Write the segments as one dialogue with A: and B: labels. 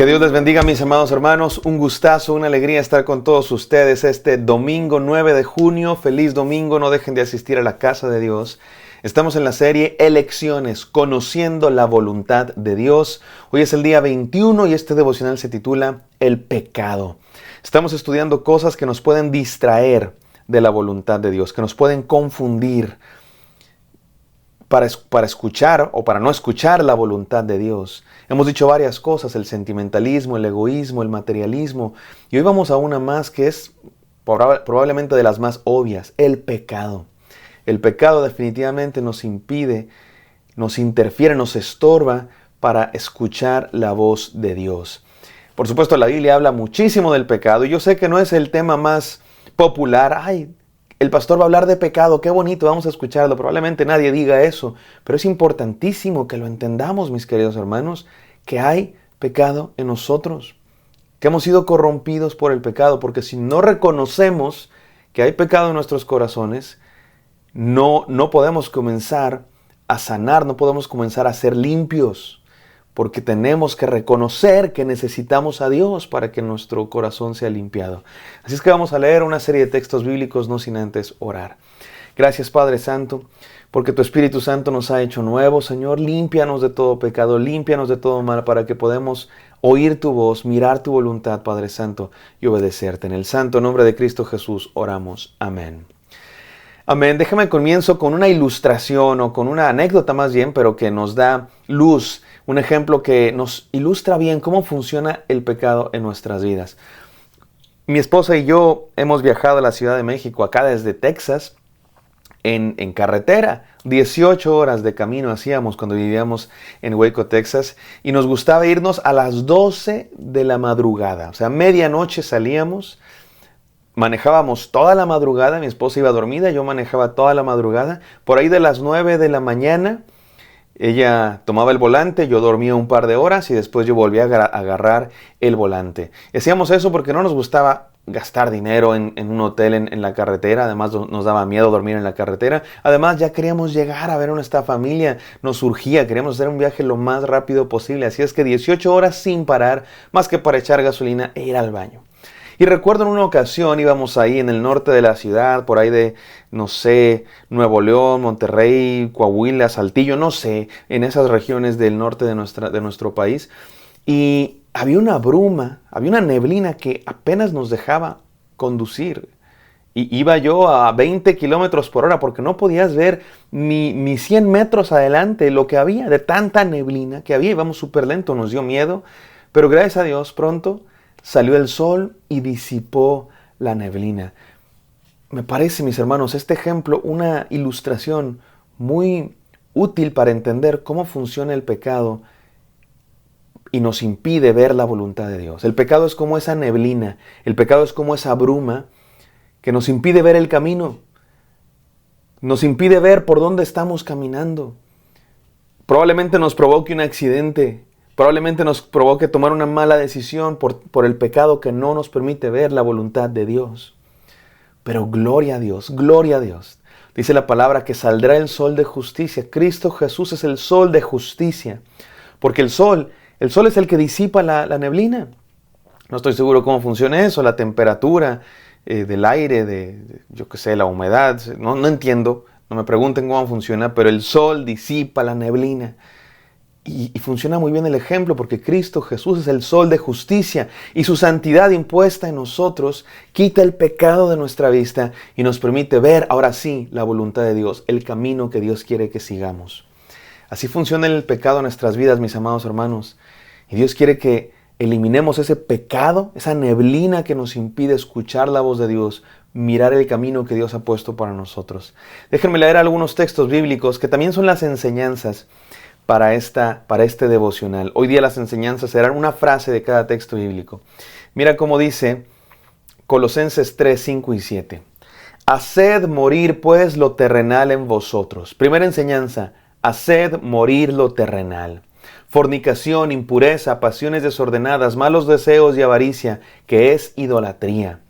A: Que Dios les bendiga, mis amados hermanos. Un gustazo, una alegría estar con todos ustedes este domingo 9 de junio. Feliz domingo, no dejen de asistir a la casa de Dios. Estamos en la serie Elecciones, conociendo la voluntad de Dios. Hoy es el día 21 y este devocional se titula El pecado. Estamos estudiando cosas que nos pueden distraer de la voluntad de Dios, que nos pueden confundir para escuchar o para no escuchar la voluntad de Dios. Hemos dicho varias cosas: el sentimentalismo, el egoísmo, el materialismo. Y hoy vamos a una más que es probablemente de las más obvias: el pecado. El pecado definitivamente nos impide, nos interfiere, nos estorba para escuchar la voz de Dios. Por supuesto, la Biblia habla muchísimo del pecado y yo sé que no es el tema más popular. ¡Ay! El pastor va a hablar de pecado, qué bonito, vamos a escucharlo. Probablemente nadie diga eso, pero es importantísimo que lo entendamos, mis queridos hermanos, que hay pecado en nosotros, que hemos sido corrompidos por el pecado, porque si no reconocemos que hay pecado en nuestros corazones, no podemos comenzar a sanar, no podemos comenzar a ser limpios, porque tenemos que reconocer que necesitamos a Dios para que nuestro corazón sea limpiado. Así es que vamos a leer una serie de textos bíblicos, no sin antes orar. Gracias, Padre Santo, porque tu Espíritu Santo nos ha hecho nuevos, Señor. Límpianos de todo pecado, límpianos de todo mal, para que podamos oír tu voz, mirar tu voluntad, Padre Santo, y obedecerte. En el santo nombre de Cristo Jesús oramos. Amén. Amén. Déjame comienzo con una ilustración o con una anécdota más bien, pero que nos da luz, un ejemplo que nos ilustra bien cómo funciona el pecado en nuestras vidas. Mi esposa y yo hemos viajado a la Ciudad de México, acá desde Texas, en carretera. 18 horas de camino hacíamos cuando vivíamos en Waco, Texas, y nos gustaba irnos a las 12 de la madrugada. O sea, medianoche salíamos. Manejábamos toda la madrugada, mi esposa iba dormida, yo manejaba toda la madrugada. Por ahí de las 9 de la mañana, ella tomaba el volante, yo dormía un par de horas y después yo volvía a agarrar el volante. Hacíamos eso porque no nos gustaba gastar dinero en un hotel en la carretera. Además nos daba miedo dormir en la carretera. Además ya queríamos llegar a ver a nuestra familia, nos surgía, queríamos hacer un viaje lo más rápido posible. Así es que 18 horas sin parar, más que para echar gasolina e ir al baño. Y recuerdo en una ocasión íbamos ahí en el norte de la ciudad, por ahí de, no sé, Nuevo León, Monterrey, Coahuila, Saltillo, no sé, en esas regiones del norte de nuestro país. Y había una bruma, había una neblina que apenas nos dejaba conducir. Y iba yo a 20 kilómetros por hora porque no podías ver ni 100 metros adelante lo que había de tanta neblina que había. Íbamos súper lento, nos dio miedo, pero gracias a Dios pronto salió el sol y disipó la neblina. Me parece, mis hermanos, este ejemplo una ilustración muy útil para entender cómo funciona el pecado y nos impide ver la voluntad de Dios. El pecado es como esa neblina, el pecado es como esa bruma que nos impide ver el camino, nos impide ver por dónde estamos caminando. Probablemente nos provoque un accidente. Probablemente nos provoque tomar una mala decisión por el pecado que no nos permite ver la voluntad de Dios. Pero gloria a Dios, gloria a Dios. Dice la palabra que saldrá el sol de justicia. Cristo Jesús es el sol de justicia. Porque el sol es el que disipa la neblina. No estoy seguro cómo funciona eso, la temperatura del aire, yo qué sé, la humedad. No entiendo, no me pregunten cómo funciona, pero el sol disipa la neblina. Y funciona muy bien el ejemplo porque Cristo Jesús es el sol de justicia y su santidad impuesta en nosotros quita el pecado de nuestra vista y nos permite ver ahora sí la voluntad de Dios, el camino que Dios quiere que sigamos. Así funciona el pecado en nuestras vidas, mis amados hermanos. Y Dios quiere que eliminemos ese pecado, esa neblina que nos impide escuchar la voz de Dios, mirar el camino que Dios ha puesto para nosotros. Déjenme leer algunos textos bíblicos que también son las enseñanzas para este devocional. Hoy día las enseñanzas serán una frase de cada texto bíblico. Mira cómo dice Colosenses 3, 5 y 7. Haced morir pues lo terrenal en vosotros. Primera enseñanza, haced morir lo terrenal. Fornicación, impureza, pasiones desordenadas, malos deseos y avaricia, que es idolatría.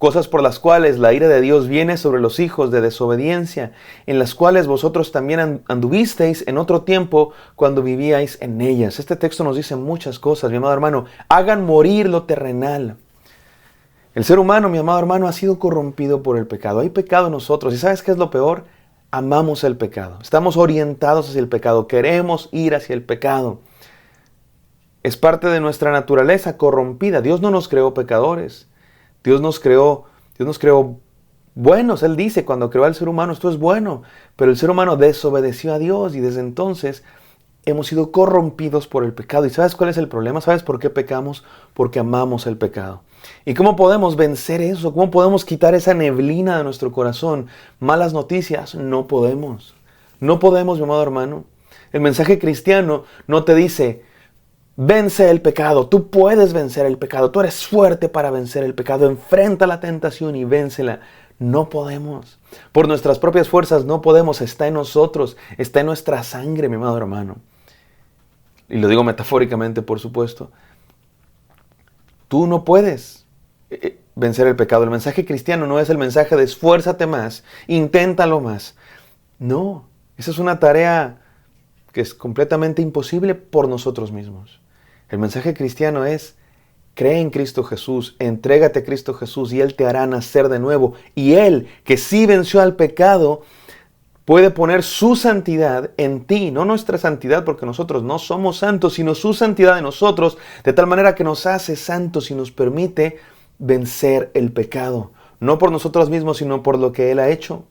A: cosas por las cuales la ira de Dios viene sobre los hijos de desobediencia, en las cuales vosotros también anduvisteis en otro tiempo cuando vivíais en ellas. Este texto nos dice muchas cosas, mi amado hermano. Hagan morir lo terrenal. El ser humano, mi amado hermano, ha sido corrompido por el pecado. Hay pecado en nosotros. ¿Y sabes qué es lo peor? Amamos el pecado. Estamos orientados hacia el pecado. Queremos ir hacia el pecado. Es parte de nuestra naturaleza corrompida. Dios no nos creó pecadores. Dios nos creó buenos. Él dice, cuando creó al ser humano, esto es bueno. Pero el ser humano desobedeció a Dios y desde entonces hemos sido corrompidos por el pecado. ¿Y sabes cuál es el problema? ¿Sabes por qué pecamos? Porque amamos el pecado. ¿Y cómo podemos vencer eso? ¿Cómo podemos quitar esa neblina de nuestro corazón? Malas noticias, no podemos. No podemos, mi amado hermano. El mensaje cristiano no te dice, vence el pecado, tú puedes vencer el pecado, tú eres fuerte para vencer el pecado, enfrenta la tentación y vénsela. No podemos. Por nuestras propias fuerzas no podemos, está en nosotros, está en nuestra sangre, mi amado hermano. Y lo digo metafóricamente, por supuesto. Tú no puedes vencer el pecado. El mensaje cristiano no es el mensaje de esfuérzate más, inténtalo más. No, esa es una tarea que es completamente imposible por nosotros mismos. El mensaje cristiano es, cree en Cristo Jesús, entrégate a Cristo Jesús y Él te hará nacer de nuevo. Y Él, que sí venció al pecado, puede poner su santidad en ti, no nuestra santidad porque nosotros no somos santos, sino su santidad en nosotros, de tal manera que nos hace santos y nos permite vencer el pecado. No por nosotros mismos, sino por lo que Él ha hecho.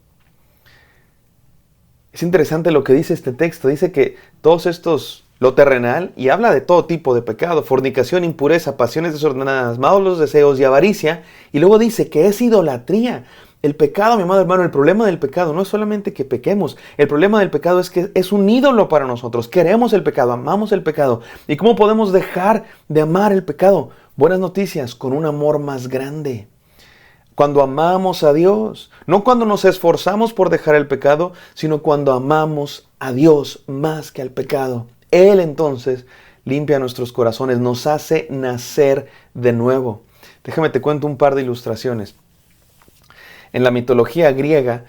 A: Es interesante lo que dice este texto. Dice que todos estos, lo terrenal, y habla de todo tipo de pecado, fornicación, impureza, pasiones desordenadas, malos deseos y avaricia. Y luego dice que es idolatría. El pecado, mi amado hermano, el problema del pecado no es solamente que pequemos. El problema del pecado es que es un ídolo para nosotros. Queremos el pecado, amamos el pecado. ¿Y cómo podemos dejar de amar el pecado? Buenas noticias, con un amor más grande. Cuando amamos a Dios, no cuando nos esforzamos por dejar el pecado, sino cuando amamos a Dios más que al pecado. Él entonces limpia nuestros corazones, nos hace nacer de nuevo. Déjame te cuento un par de ilustraciones. En la mitología griega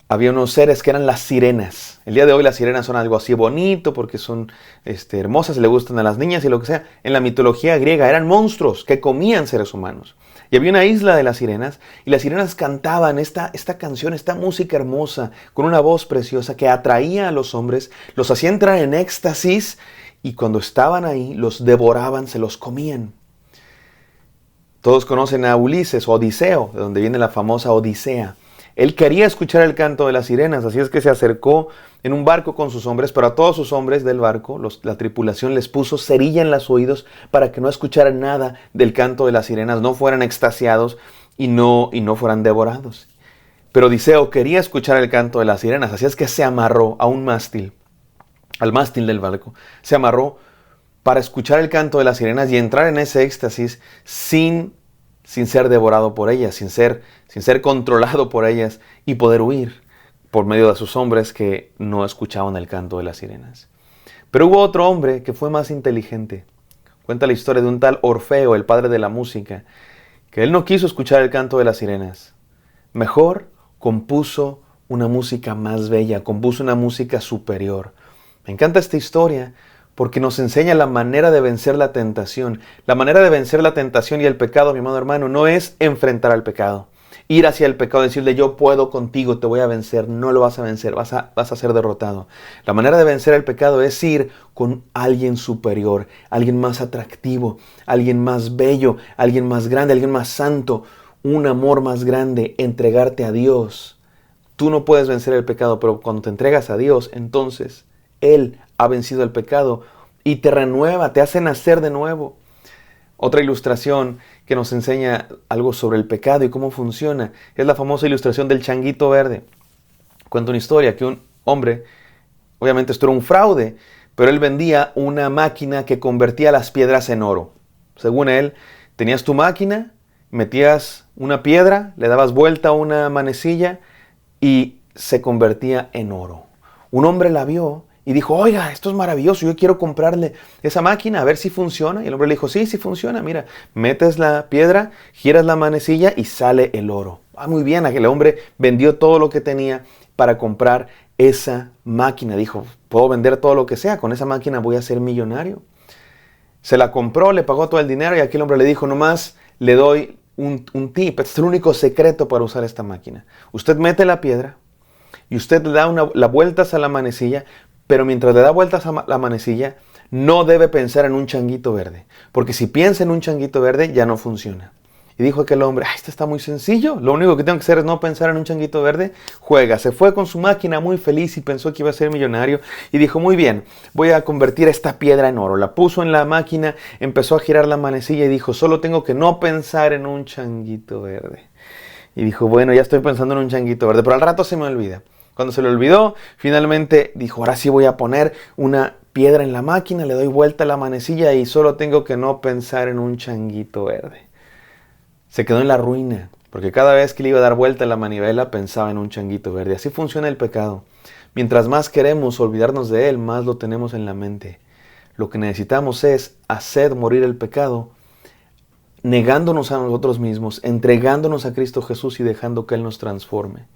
A: había unos seres que eran las sirenas. El día de hoy las sirenas son algo así bonito porque son hermosas, le gustan a las niñas y lo que sea. En la mitología griega eran monstruos que comían seres humanos. Y había una isla de las sirenas y las sirenas cantaban esta canción, esta música hermosa con una voz preciosa que atraía a los hombres, los hacía entrar en éxtasis y cuando estaban ahí los devoraban, se los comían. Todos conocen a Ulises, o Odiseo, de donde viene la famosa Odisea. Él quería escuchar el canto de las sirenas, así es que se acercó en un barco con sus hombres, pero a todos sus hombres del barco, la tripulación les puso cerilla en los oídos para que no escucharan nada del canto de las sirenas, no fueran extasiados y no fueran devorados. Pero Odiseo quería escuchar el canto de las sirenas, así es que se amarró a un mástil, al mástil del barco, se amarró para escuchar el canto de las sirenas y entrar en ese éxtasis sin ser devorado por ellas, sin ser controlado por ellas y poder huir por medio de sus hombres que no escuchaban el canto de las sirenas. Pero hubo otro hombre que fue más inteligente. Cuenta la historia de un tal Orfeo, el padre de la música, que él no quiso escuchar el canto de las sirenas. Mejor compuso una música más bella, compuso una música superior. Me encanta esta historia porque nos enseña la manera de vencer la tentación. La manera de vencer la tentación y el pecado, mi amado hermano, no es enfrentar al pecado. Ir hacia el pecado, decirle yo puedo contigo, te voy a vencer. No lo vas a vencer, vas a ser derrotado. La manera de vencer el pecado es ir con alguien superior, alguien más atractivo, alguien más bello, alguien más grande, alguien más santo. Un amor más grande, entregarte a Dios. Tú no puedes vencer el pecado, pero cuando te entregas a Dios, entonces Él ha vencido el pecado y te renueva, te hace nacer de nuevo. Otra ilustración que nos enseña algo sobre el pecado y cómo funciona es la famosa ilustración del changuito verde. Cuenta una historia que un hombre, obviamente esto era un fraude, pero él vendía una máquina que convertía las piedras en oro. Según él, tenías tu máquina, metías una piedra, le dabas vuelta a una manecilla y se convertía en oro. Un hombre la vio Y dijo, oiga, esto es maravilloso, yo quiero comprarle esa máquina a ver si funciona. Y el hombre le dijo, sí, sí funciona, mira, metes la piedra, giras la manecilla y sale el oro. Muy bien, aquel hombre vendió todo lo que tenía para comprar esa máquina. Dijo, puedo vender todo lo que sea, con esa máquina voy a ser millonario. Se la compró, le pagó todo el dinero y aquel hombre le dijo, nomás le doy un tip, este es el único secreto para usar esta máquina. Usted mete la piedra y usted le da las vueltas a la manecilla, pero mientras le da vueltas a la manecilla, no debe pensar en un changuito verde, porque si piensa en un changuito verde, ya no funciona. Y dijo aquel hombre, esto está muy sencillo, lo único que tengo que hacer es no pensar en un changuito verde. Juega, se fue con su máquina muy feliz y pensó que iba a ser millonario. Y dijo, muy bien, voy a convertir esta piedra en oro. La puso en la máquina, empezó a girar la manecilla y dijo, solo tengo que no pensar en un changuito verde. Y dijo, bueno, ya estoy pensando en un changuito verde, pero al rato se me olvida. Cuando se le olvidó, finalmente dijo, ahora sí voy a poner una piedra en la máquina, le doy vuelta a la manecilla y solo tengo que no pensar en un changuito verde. Se quedó en la ruina, porque cada vez que le iba a dar vuelta a la manivela pensaba en un changuito verde. Así funciona el pecado. Mientras más queremos olvidarnos de él, más lo tenemos en la mente. Lo que necesitamos es hacer morir el pecado, negándonos a nosotros mismos, entregándonos a Cristo Jesús y dejando que Él nos transforme.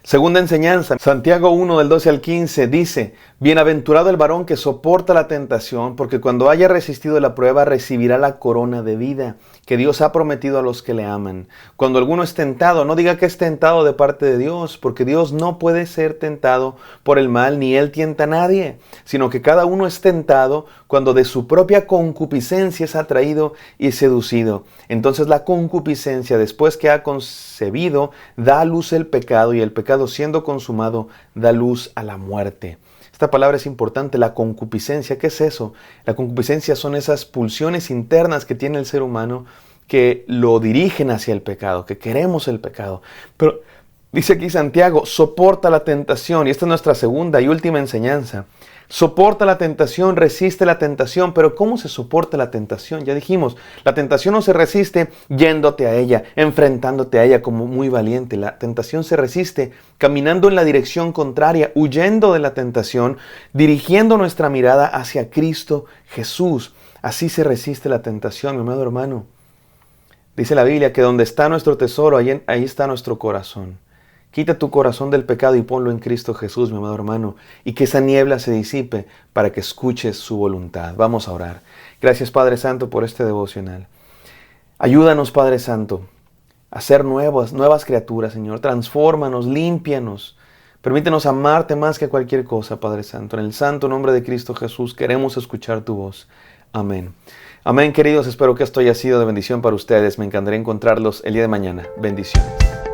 A: Segunda enseñanza, Santiago 1 del 12 al 15 dice, bienaventurado el varón que soporta la tentación, porque cuando haya resistido la prueba recibirá la corona de vida que Dios ha prometido a los que le aman. Cuando alguno es tentado, no diga que es tentado de parte de Dios, porque Dios no puede ser tentado por el mal, ni Él tienta a nadie, sino que cada uno es tentado cuando de su propia concupiscencia es atraído y seducido. Entonces la concupiscencia, después que ha concebido, da a luz el pecado, y el pecado siendo consumado, da luz a la muerte. Esta palabra es importante, la concupiscencia. ¿Qué es eso? La concupiscencia son esas pulsiones internas que tiene el ser humano que lo dirigen hacia el pecado, que queremos el pecado. Pero dice aquí Santiago, soporta la tentación, y esta es nuestra segunda y última enseñanza. Soporta la tentación, resiste la tentación. Pero ¿cómo se soporta la tentación? Ya dijimos, la tentación no se resiste yéndote a ella, enfrentándote a ella como muy valiente. La tentación se resiste caminando en la dirección contraria, huyendo de la tentación, dirigiendo nuestra mirada hacia Cristo Jesús. Así se resiste la tentación, mi amado hermano. Dice la Biblia que donde está nuestro tesoro, ahí está nuestro corazón. Quita tu corazón del pecado y ponlo en Cristo Jesús, mi amado hermano, y que esa niebla se disipe para que escuches su voluntad. Vamos a orar. Gracias, Padre Santo, por este devocional. Ayúdanos, Padre Santo, a ser nuevas criaturas, Señor. Transfórmanos, límpianos. Permítenos amarte más que cualquier cosa, Padre Santo. En el santo nombre de Cristo Jesús queremos escuchar tu voz. Amén. Amén, queridos. Espero que esto haya sido de bendición para ustedes. Me encantaría encontrarlos el día de mañana. Bendiciones.